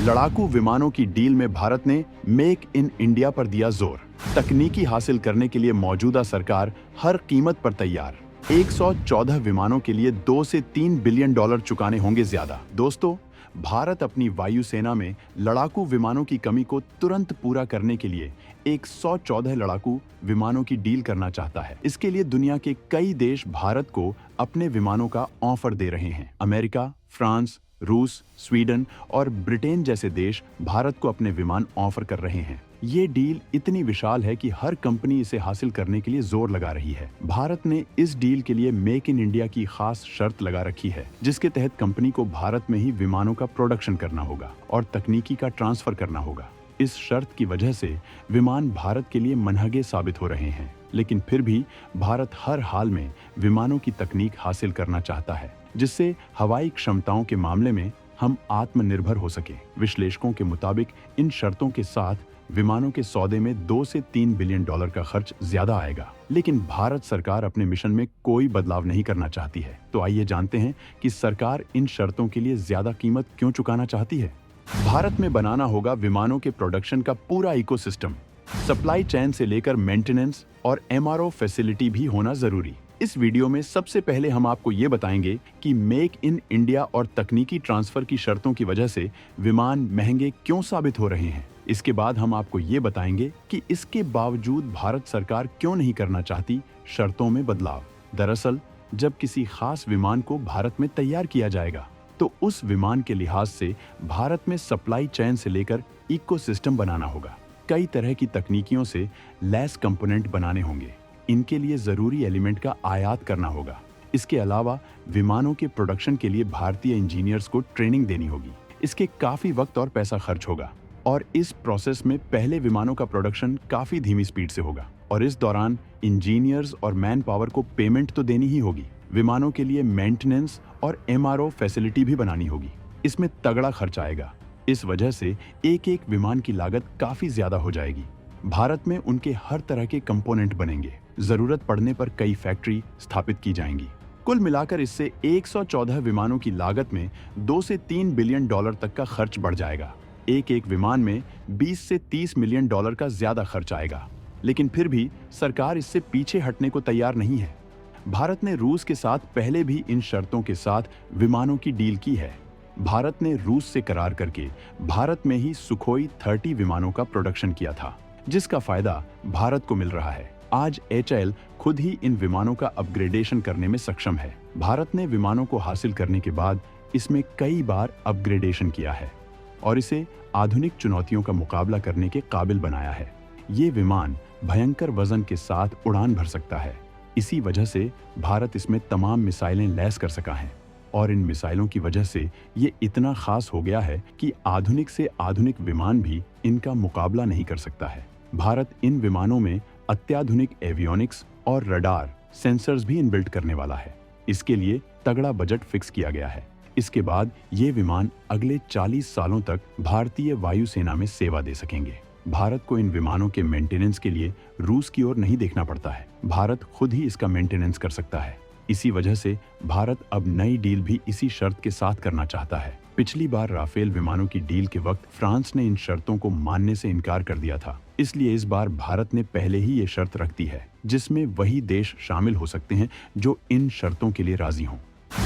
लड़ाकू विमानों की डील में भारत ने मेक इन इंडिया पर दिया जोर। तकनीकी हासिल करने के लिए मौजूदा सरकार हर कीमत पर तैयार। 114 विमानों के लिए 2 से 3 बिलियन डॉलर चुकाने होंगे ज्यादा। दोस्तों, भारत अपनी वायुसेना में लड़ाकू विमानों की कमी को तुरंत पूरा करने के लिए 114 लड़ाकू विमानों की डील करना चाहता है। इसके लिए दुनिया के कई देश भारत को अपने विमानों का ऑफर दे रहे हैं। अमेरिका, फ्रांस, रूस, स्वीडन और ब्रिटेन जैसे देश भारत को अपने विमान ऑफर कर रहे हैं। ये डील इतनी विशाल है कि हर कंपनी इसे हासिल करने के लिए जोर लगा रही है। भारत ने इस डील के लिए मेक इन इंडिया की खास शर्त लगा रखी है, जिसके तहत कंपनी को भारत में ही विमानों का प्रोडक्शन करना होगा और तकनीकी का ट्रांसफर करना होगा। इस शर्त की वजह से विमान भारत के लिए मनहगे साबित हो रहे हैं, लेकिन फिर भी भारत हर हाल में विमानों की तकनीक हासिल करना चाहता है, जिससे हवाई क्षमताओं के मामले में हम आत्मनिर्भर हो सके। विश्लेषकों के मुताबिक इन शर्तों के साथ विमानों के सौदे में 2 से 3 बिलियन डॉलर का खर्च ज्यादा आएगा, लेकिन भारत सरकार अपने मिशन में कोई बदलाव नहीं करना चाहती है। तो आइए जानते हैं कि सरकार इन शर्तों के लिए ज्यादा कीमत क्यों चुकाना चाहती है। भारत में बनाना होगा विमानों के प्रोडक्शन का पूरा इकोसिस्टम। सप्लाई चेन से लेकर मेंटेनेंस और एमआरओ फैसिलिटी भी होना जरूरी। इस वीडियो में सबसे पहले हम आपको ये बताएंगे कि मेक इन इंडिया और तकनीकी ट्रांसफर की शर्तों की वजह से विमान महंगे क्यों साबित हो रहे हैं। इसके बाद हम आपको ये बताएंगे कि इसके बावजूद भारत सरकार क्यों नहीं करना चाहती शर्तों में बदलाव। दरअसल, जब किसी खास विमान को भारत में तैयार किया जाएगा, तो उस विमान के लिहाज से भारत में सप्लाई चेन से लेकर इकोसिस्टम बनाना होगा। कई तरह की तकनीकियों से लैस कंपोनेंट बनाने होंगे। इनके लिए जरूरी एलिमेंट का आयात करना होगा। इसके अलावा विमानों के प्रोडक्शन के लिए भारतीय इंजीनियर्स को ट्रेनिंग देनी होगी। इसके काफी वक्त और पैसा खर्च होगा और इस प्रोसेस में पहले विमानों का प्रोडक्शन काफी धीमी स्पीड से होगा और इस दौरान इंजीनियर्स और मैन पावर को पेमेंट तो देनी ही होगी। विमानों के लिए मेंटेनेंस और एमआरओ फैसिलिटी भी बनानी होगी। इसमें तगड़ा खर्च आएगा। इस वजह से एक एक विमान की लागत काफी ज्यादा हो जाएगी। भारत में उनके हर तरह के कंपोनेंट बनेंगे। जरूरत पड़ने पर कई फैक्ट्री स्थापित की जाएंगी। कुल मिलाकर इससे 114 विमानों की लागत में 2 से 3 बिलियन डॉलर तक का खर्च बढ़ जाएगा। एक एक विमान में 20 से 30 मिलियन डॉलर का ज्यादा खर्च आएगा, लेकिन फिर भी सरकार इससे पीछे हटने को तैयार नहीं है। भारत ने रूस के साथ पहले भी इन शर्तों के साथ विमानों की डील की है। भारत ने रूस से करार करके भारत में ही सुखोई 30 विमानों का प्रोडक्शन किया था, जिसका फायदा भारत को मिल रहा है। आज एचएएल खुद ही इन विमानों का अपग्रेडेशन करने में सक्षम है। भारत ने विमानों को हासिल करने के बाद इसमें कई बार अपग्रेडेशन किया है और इसे आधुनिक चुनौतियों का मुकाबला करने के काबिल बनाया है। ये विमान भयंकर वजन के साथ उड़ान भर सकता है। इसी वजह से भारत इसमें तमाम मिसाइलें लैस कर सका है और इन मिसाइलों की वजह से ये इतना खास हो गया है कि आधुनिक से आधुनिक विमान भी इनका मुकाबला नहीं कर सकता है। भारत इन विमानों में अत्याधुनिक एवियोनिक्स और रडार सेंसर्स भी इनबिल्ट करने वाला है। इसके लिए तगड़ा बजट फिक्स किया गया है। इसके बाद ये विमान अगले 40 सालों तक भारतीय वायुसेना में सेवा दे सकेंगे। भारत को इन विमानों के मेंटेनेंस के लिए रूस की ओर नहीं देखना पड़ता है। भारत खुद ही इसका मेंटेनेंस कर सकता है। इसी वजह से भारत अब नई डील भी इसी शर्त के साथ करना चाहता है। पिछली बार राफेल विमानों की डील के वक्त फ्रांस ने इन शर्तों को मानने से इनकार कर दिया था। इसलिए इस बार भारत ने पहले ही ये शर्त रख दी है, जिसमें वही देश शामिल हो सकते हैं जो इन शर्तों के लिए राजी हों।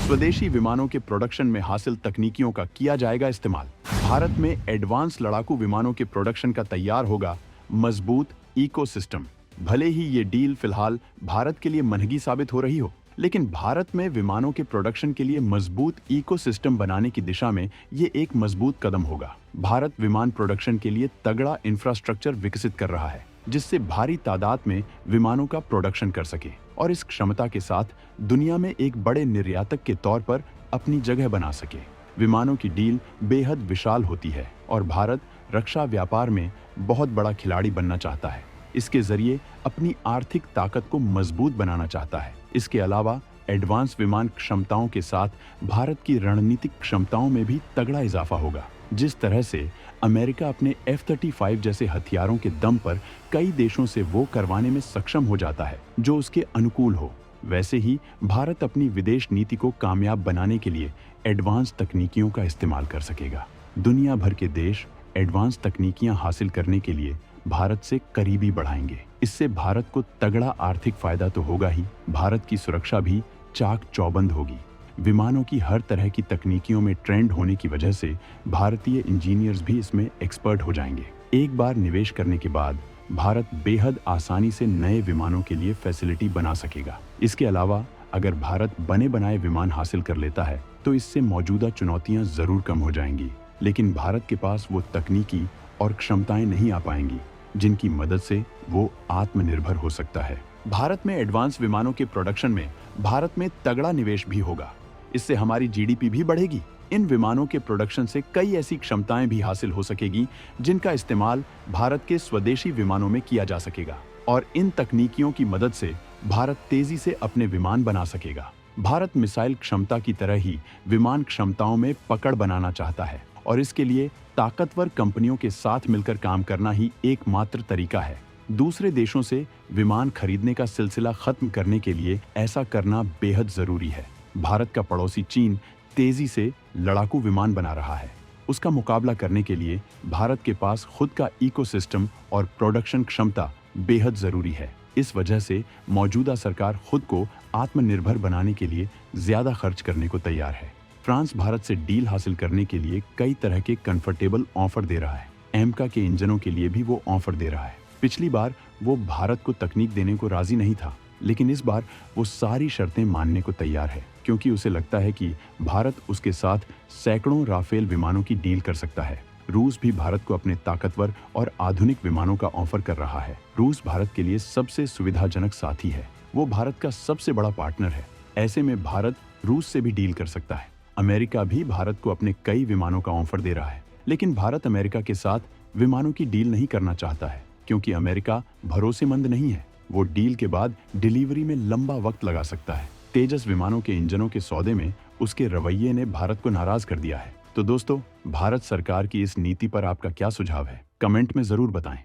स्वदेशी विमानों के प्रोडक्शन में हासिल तकनीकियों का किया जाएगा इस्तेमाल। भारत में एडवांस लड़ाकू विमानों के प्रोडक्शन का तैयार होगा मजबूत इकोसिस्टम। भले ही ये डील फिलहाल भारत के लिए महंगी साबित हो रही हो, लेकिन भारत में विमानों के प्रोडक्शन के लिए मजबूत इकोसिस्टम बनाने की दिशा में ये एक मजबूत कदम होगा। भारत विमान प्रोडक्शन के लिए तगड़ा इंफ्रास्ट्रक्चर विकसित कर रहा है, जिससे भारी तादाद में विमानों का प्रोडक्शन कर सके और इस क्षमता के साथ दुनिया में एक बड़े निर्यातक के तौर पर अपनी जगह बना सके। विमानों की डील बेहद विशाल होती है और भारत रक्षा व्यापार में बहुत बड़ा खिलाड़ी बनना चाहता है। इसके जरिए अपनी आर्थिक ताकत को मजबूत बनाना चाहता है। इसके अलावा एडवांस विमान क्षमताओं के साथ भारत की रणनीतिक क्षमताओं में भी तगड़ा इजाफा होगा। जिस तरह से अमेरिका अपने F-35 जैसे हथियारों के दम पर कई देशों से वो करवाने में सक्षम हो जाता है जो उसके अनुकूल हो, वैसे ही भारत अपनी विदेश नीति को कामयाब बनाने के लिए एडवांस तकनीकियों का इस्तेमाल कर सकेगा। दुनिया भर के देश एडवांस तकनीकियां हासिल करने के लिए भारत से करीबी बढ़ाएंगे। इससे भारत को तगड़ा आर्थिक फायदा तो होगा ही, भारत की सुरक्षा भी चाक चौबंद होगी। विमानों की हर तरह की तकनीकियों में ट्रेंड होने की वजह से भारतीय इंजीनियर्स भी इसमें एक्सपर्ट हो जाएंगे। एक बार निवेश करने के बाद भारत बेहद आसानी से नए विमानों के लिए फैसिलिटी बना सकेगा। इसके अलावा अगर भारत बने बनाए विमान हासिल कर लेता है तो इससे मौजूदा चुनौतियां जरूर कम हो जाएंगी, लेकिन भारत के पास वो तकनीकी और क्षमताएं नहीं आ पाएंगी जिनकी मदद से वो आत्मनिर्भर हो सकता है। भारत में एडवांस विमानों के प्रोडक्शन में भारत में तगड़ा निवेश भी होगा। इससे हमारी जीडीपी भी बढ़ेगी। इन विमानों के प्रोडक्शन से कई ऐसी क्षमताएं भी हासिल हो सकेगी जिनका इस्तेमाल भारत के स्वदेशी विमानों में किया जा सकेगा, और इन तकनीकियों की मदद से भारत तेजी से अपने विमान बना सकेगा। भारत मिसाइल क्षमता की तरह ही विमान क्षमताओं में पकड़ बनाना चाहता है, और इसके लिए ताकतवर कंपनियों के साथ मिलकर काम करना ही एकमात्र तरीका है। दूसरे देशों से विमान खरीदने का सिलसिला खत्म करने के लिए ऐसा करना बेहद जरूरी है। भारत का पड़ोसी चीन तेजी से लड़ाकू विमान बना रहा है। उसका मुकाबला करने के लिए भारत के पास खुद का इकोसिस्टम और प्रोडक्शन क्षमता बेहद जरूरी है। इस वजह से मौजूदा सरकार खुद को आत्मनिर्भर बनाने के लिए ज्यादा खर्च करने को तैयार है। फ्रांस भारत से डील हासिल करने के लिए कई तरह के कंफर्टेबल ऑफर दे रहा है। एमका के इंजनों के लिए भी वो ऑफर दे रहा है। पिछली बार वो भारत को तकनीक देने को राजी नहीं था, लेकिन इस बार वो सारी शर्तें मानने को तैयार है, क्योंकि उसे लगता है कि भारत उसके साथ सैकड़ों राफेल विमानों की डील कर सकता है। रूस भी भारत को अपने ताकतवर और आधुनिक विमानों का ऑफर कर रहा है। रूस भारत के लिए सबसे सुविधाजनक साथी है। वो भारत का सबसे बड़ा पार्टनर है। ऐसे में भारत रूस से भी डील कर सकता है। अमेरिका भी भारत को अपने कई विमानों का ऑफर दे रहा है, लेकिन भारत अमेरिका के साथ विमानों की डील नहीं करना चाहता है, क्योंकि अमेरिका भरोसेमंद नहीं है। वो डील के बाद डिलीवरी में लंबा वक्त लगा सकता है। तेजस विमानों के इंजनों के सौदे में उसके रवैये ने भारत को नाराज कर दिया है। तो दोस्तों, भारत सरकार की इस नीति पर आपका क्या सुझाव है? कमेंट में जरूर बताएं।